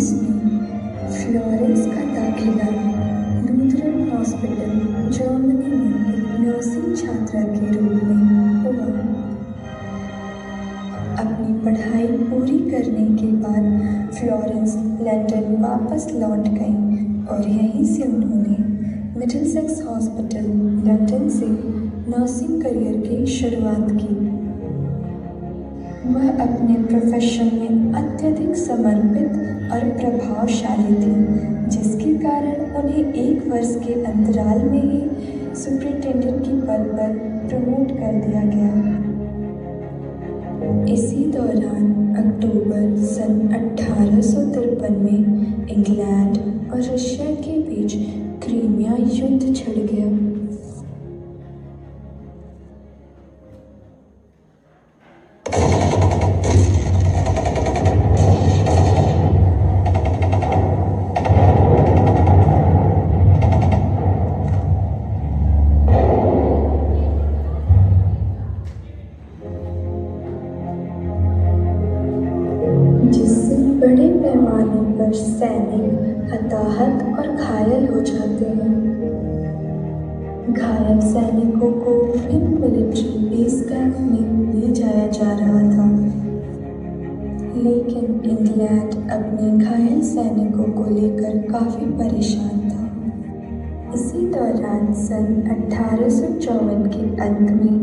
1919 में फ्लोरेंस का दाखिला लूथरन हॉस्पिटल जर्मनी में एक नर्सिंग छात्रा के रूप में हुआ। अपनी पढ़ाई पूरी करने के बाद फ्लोरेंस लंदन वापस लौट गई और यहीं से उन्होंने मिडिलसेक्स हॉस्पिटल लंदन से नर्सिंग करियर की शुरुआत की। वह अपने प्रोफेशन में अत्यधिक समर्पित और प्रभावशाली थी, जिसके कारण उन्हें 1 वर्ष के अंतराल में ही सुपरिटेंडेंट की पद पर प्रमोट कर दिया गया। इसी दौरान अक्टूबर सन 1853 में इंग्लैंड और रशिया के बीच क्रीमिया युद्ध छिड़ गया। जिससे बड़े पैमाने पर सैनिक हताहत और घायल हो जाते हैं। घायल सैनिकों को विभिन्न मिलिट्री बेस कैंप में ले जाया जा रहा था, लेकिन इंग्लैंड अपने घायल सैनिकों को लेकर काफ़ी परेशान था। इसी दौरान सन 1854 के अंत में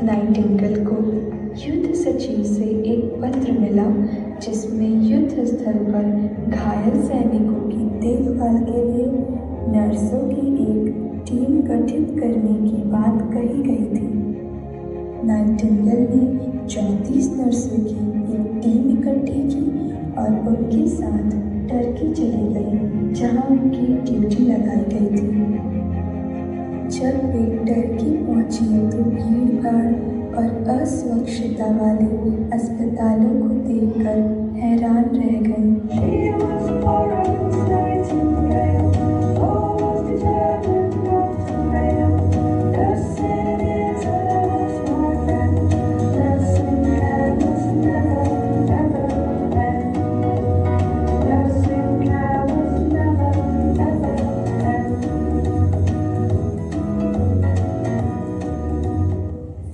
नाइटिंगेल को युद्ध सचिव से एक पत्र मिला, जिसमें युद्ध स्थल पर घायल सैनिकों की देखभाल के लिए नर्सों की एक टीम गठित करने की बात कही गई थी। नाइटिंगेल ने 34 नर्सों की एक टीम इकट्ठी की और उनके साथ टर्की चली गई, जहां उनकी ड्यूटी लगाई गई थी। जब वे टर्की पहुंची तो भीड़-भाड़ और अस्वच्छता वाले अस्पतालों को देखकर हैरान रह गई।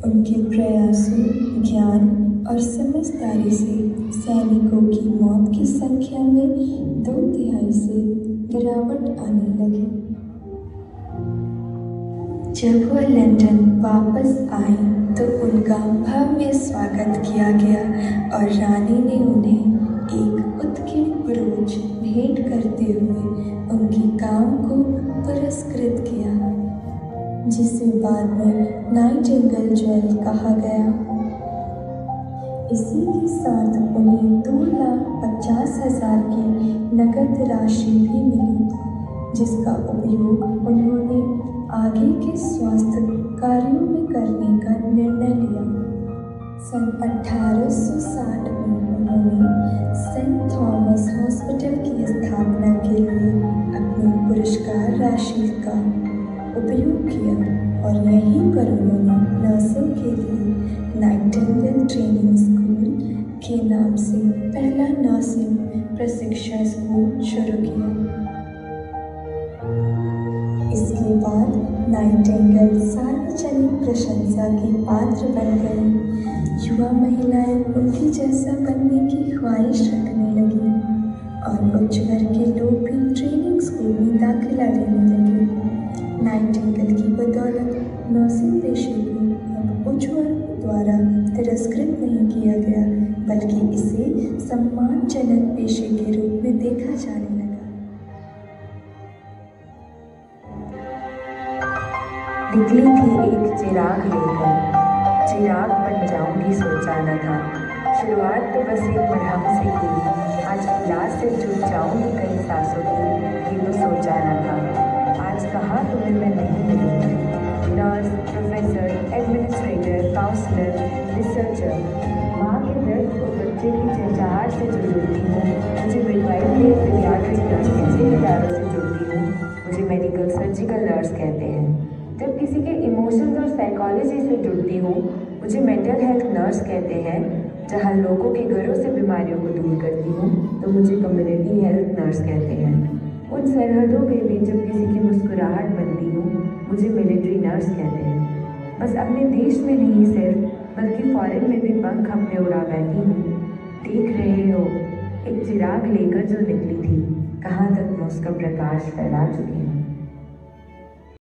उनके प्रयासों, ज्ञान और समझदारी से सैनिकों की मौत की संख्या में 2/3 से गिरावट आने लगी। जब वह लंदन वापस आई तो उनका भव्य स्वागत किया गया और रानी ने उन्हें एक उत्कीर्ण ब्रोच भेंट करते हुए उनके काम को पुरस्कृत किया, जिसे बाद में नाइटिंगेल ज्वेल कहा गया। इसी के साथ उन्हें 2,50,000 की नकद राशि भी मिली, जिसका उपयोग उन्होंने आगे के स्वास्थ्य कार्यों में करने का निर्णय लिया। सन 1860 में उन्होंने सेंट थॉमस हॉस्पिटल की स्थापना के लिए अपनी पुरस्कार राशि का उपयोग किया और यहीं पर उन्होंने नर्सों के लिए नाइटिंगेल ट्रेनिंग स्कूल के नाम से पहला नर्सिंग प्रशिक्षण स्कूल शुरू किया। इसके बाद नाइटिंगेल सार्वजनिक प्रशंसा की पात्र बन गई। युवा महिलाएं उनकी जैसा बनने की ख्वाहिश रखने लगी और उच्च वर्ग के लोग भी ट्रेनिंग स्कूल में दाखिला लेने लगे। नाइटिंगेल की बदौलत नर्सिंग पेशे को अब उच्च वर्ग द्वारा तिरस्कृत नहीं किया गया, बल्कि इसे सम्मानजनक पेशे के रूप में देखा जाने लगा। निकली थी एक चिराग लेकर, चिराग बन जाऊंगी सोचा न था। शुरुआत तो बस एक मरहम से की, आज इलाज से जुट जाऊंगी कई सांसों की, ये तो सोचा न था। आज कहाँ तुम्हें मैं नहीं मिलूंगी। Nurse, professor, administrator, counsellor, researcher, माँ के दर्द को बच्चे की चहचहाट से जो जुड़ती हूँ, मुझे मिडवाइफरी पीडियाट्रिक नर्स के इदारों से जुड़ती हूँ, मुझे मेडिकल सर्जिकल नर्स कहते हैं। जब किसी के इमोशंस और साइकोलॉजी से जुड़ती हूँ, मुझे मेंटल हेल्थ नर्स कहते हैं। जहाँ लोगों के घरों से बीमारियों को दूर करती हूँ तो मुझे कम्युनिटी हेल्थ नर्स कहते हैं। उन सरहदों पे भी जब किसी की मुस्कुराहट बनती हूँ मुझे मिलिट्री नर्स कहते हैं। बस अपने देश में नहीं सिर्फ बल्कि फॉरेन में भी पंख अपने उड़ा बैठी हूँ। देख रहे हो एक चिराग लेकर जो निकली थी, कहाँ तक मैं उसका प्रकाश फैला चुकी हूँ।